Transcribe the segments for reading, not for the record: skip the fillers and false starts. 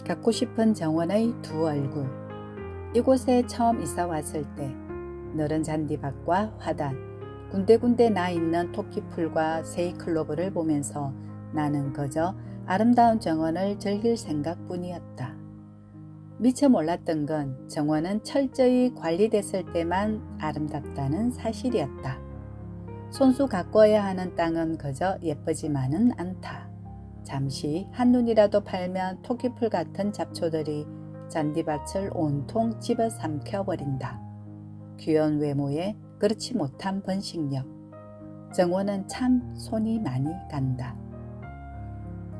갖고 싶은 정원의 두 얼굴. 이곳에 처음 이사 왔을 때 너른 잔디밭과 화단, 군데군데 나 있는 토끼풀과 세이클로버를 보면서 나는 그저 아름다운 정원을 즐길 생각뿐이었다. 미처 몰랐던 건 정원은 철저히 관리됐을 때만 아름답다는 사실이었다. 손수 가꿔야 하는 땅은 그저 예쁘지만은 않다. 잠시 한눈이라도 팔면 토끼풀 같은 잡초들이 잔디밭을 온통 집어삼켜버린다. 귀여운 외모에 그렇지 못한 번식력. 정원은 참 손이 많이 간다.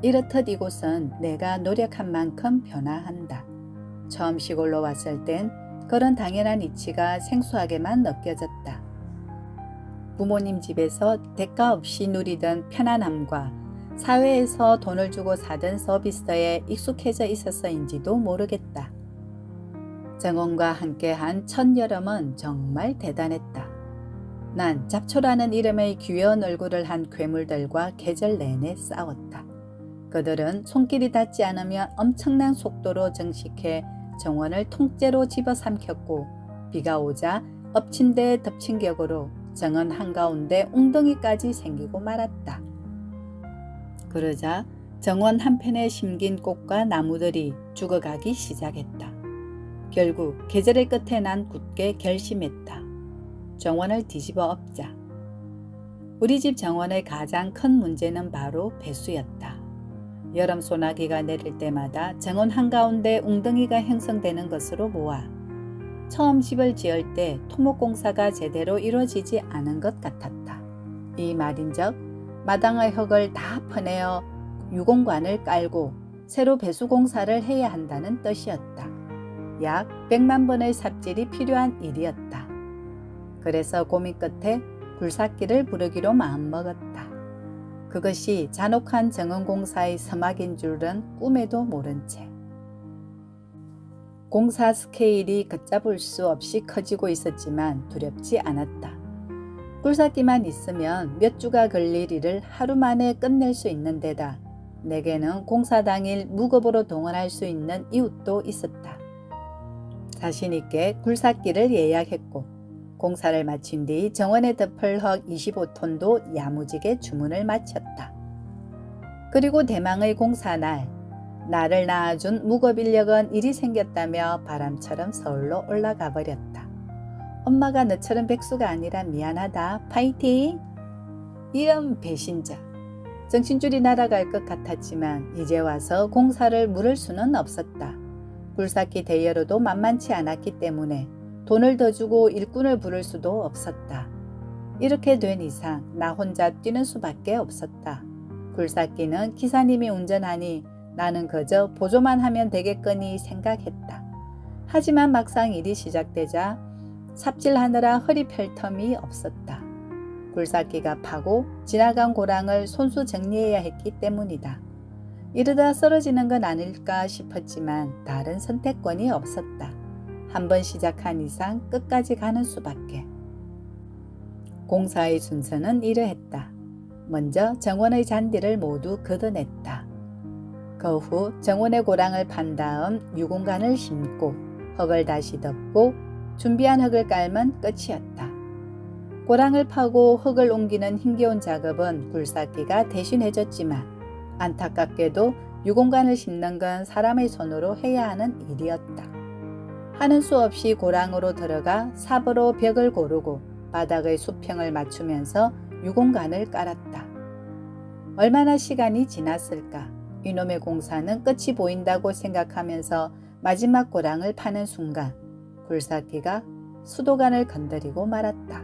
이렇듯 이곳은 내가 노력한 만큼 변화한다. 처음 시골로 왔을 땐 그런 당연한 이치가 생소하게만 느껴졌다. 부모님 집에서 대가 없이 누리던 편안함과 사회에서 돈을 주고 사던 서비스에 익숙해져 있어서인지도 모르겠다. 정원과 함께한 첫 여름은 정말 대단했다. 난 잡초라는 이름의 귀여운 얼굴을 한 괴물들과 계절 내내 싸웠다. 그들은 손길이 닿지 않으면 엄청난 속도로 정식해 정원을 통째로 집어삼켰고, 비가 오자 엎친 데 덮친 격으로 정원 한가운데 웅덩이까지 생기고 말았다. 그러자 정원 한편에 심긴 꽃과 나무들이 죽어가기 시작했다. 결국 계절의 끝에 난 굳게 결심했다. 정원을 뒤집어 엎자. 우리 집 정원의 가장 큰 문제는 바로 배수였다. 여름 소나기가 내릴 때마다 정원 한가운데 웅덩이가 형성되는 것으로 보아 처음 집을 지을 때 토목공사가 제대로 이루어지지 않은 것 같았다. 이 말인즉 마당의 흙을 다 퍼내어 유공관을 깔고 새로 배수공사를 해야 한다는 뜻이었다. 약 100만 번의 삽질이 필요한 일이었다. 그래서 고민 끝에 굴삭기를 부르기로 마음먹었다. 그것이 잔혹한 정원공사의 서막인 줄은 꿈에도 모른 채. 공사 스케일이 걷잡을 수 없이 커지고 있었지만 두렵지 않았다. 굴삭기만 있으면 몇 주가 걸릴 일을 하루 만에 끝낼 수 있는 데다 내게는 공사 당일 무급으로 동원할 수 있는 이웃도 있었다. 자신 있게 굴삭기를 예약했고 공사를 마친 뒤 정원에 덮을 흙 25톤도 야무지게 주문을 마쳤다. 그리고 대망의 공사날, 나를 낳아준 무급인력은 일이 생겼다며 바람처럼 서울로 올라가 버렸다. 엄마가 너처럼 백수가 아니라 미안하다. 파이팅! 이런 배신자. 정신줄이 날아갈 것 같았지만 이제 와서 공사를 물을 수는 없었다. 굴삭기 대여료도 만만치 않았기 때문에 돈을 더 주고 일꾼을 부를 수도 없었다. 이렇게 된 이상 나 혼자 뛰는 수밖에 없었다. 굴삭기는 기사님이 운전하니 나는 그저 보조만 하면 되겠거니 생각했다. 하지만 막상 일이 시작되자 삽질하느라 허리 펼 틈이 없었다. 굴삭기가 파고 지나간 고랑을 손수 정리해야 했기 때문이다. 이러다 쓰러지는 건 아닐까 싶었지만 다른 선택권이 없었다. 한번 시작한 이상 끝까지 가는 수밖에. 공사의 순서는 이러했다. 먼저 정원의 잔디를 모두 걷어냈다. 그 후 정원의 고랑을 판 다음 유공관을 심고 흙을 다시 덮고 준비한 흙을 깔면 끝이었다. 고랑을 파고 흙을 옮기는 힘겨운 작업은 굴삭기가 대신해줬지만 안타깝게도 유공관을 심는 건 사람의 손으로 해야 하는 일이었다. 하는 수 없이 고랑으로 들어가 삽으로 벽을 고르고 바닥의 수평을 맞추면서 유공관을 깔았다. 얼마나 시간이 지났을까? 이놈의 공사는 끝이 보인다고 생각하면서 마지막 고랑을 파는 순간 굴삭기가 수도관을 건드리고 말았다.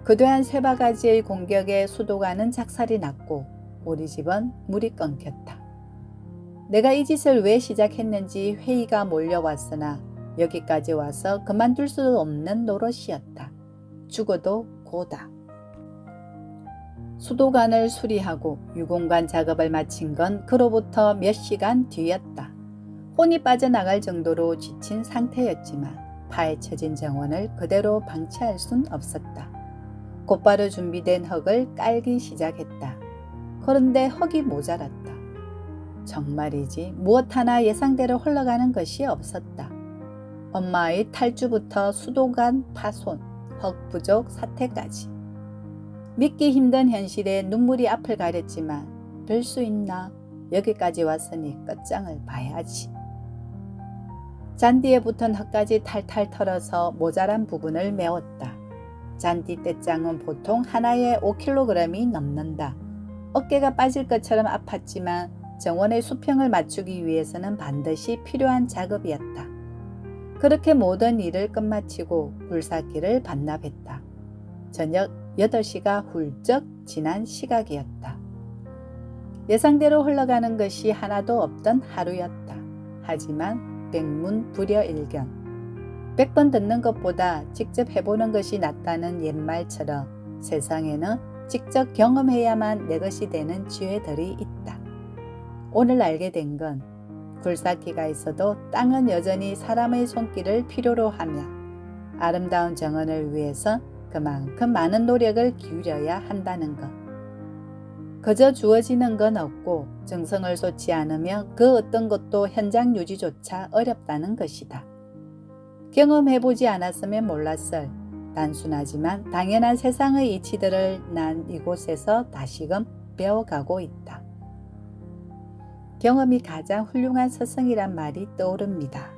거대한 쇠바가지의 공격에 수도관은 작살이 났고 우리 집은 물이 끊겼다. 내가 이 짓을 왜 시작했는지 회의가 몰려왔으나 여기까지 와서 그만둘 수 없는 노릇이었다. 죽어도 고다. 수도관을 수리하고 유공관 작업을 마친 건 그로부터 몇 시간 뒤였다. 혼이 빠져나갈 정도로 지친 상태였지만 파헤쳐진 정원을 그대로 방치할 순 없었다. 곧바로 준비된 흙을 깔기 시작했다. 그런데 흙이 모자랐다. 정말이지 무엇 하나 예상대로 흘러가는 것이 없었다. 엄마의 탈주부터 수도관 파손, 흙부족 사태까지. 믿기 힘든 현실에 눈물이 앞을 가렸지만 별 수 있나? 여기까지 왔으니 끝장을 봐야지. 잔디에 붙은 흙까지 탈탈 털어서 모자란 부분을 메웠다. 잔디 떼장은 보통 하나에 5kg이 넘는다. 어깨가 빠질 것처럼 아팠지만 정원의 수평을 맞추기 위해서는 반드시 필요한 작업이었다. 그렇게 모든 일을 끝마치고 굴삭기를 반납했다. 저녁 8시가 훌쩍 지난 시각이었다. 예상대로 흘러가는 것이 하나도 없던 하루였다. 하지만 백문불여일견. 100번 듣는 것보다 직접 해보는 것이 낫다는 옛말처럼 세상에는 직접 경험해야만 내 것이 되는 지혜들이 있다. 오늘 알게 된 건 굴삭기가 있어도 땅은 여전히 사람의 손길을 필요로 하며 아름다운 정원을 위해서 그만큼 많은 노력을 기울여야 한다는 것. 그저 주어지는 건 없고 정성을 쏟지 않으며 그 어떤 것도 현장 유지조차 어렵다는 것이다. 경험해보지 않았으면 몰랐을 단순하지만 당연한 세상의 이치들을 난 이곳에서 다시금 배워가고 있다. 경험이 가장 훌륭한 스승이란 말이 떠오릅니다.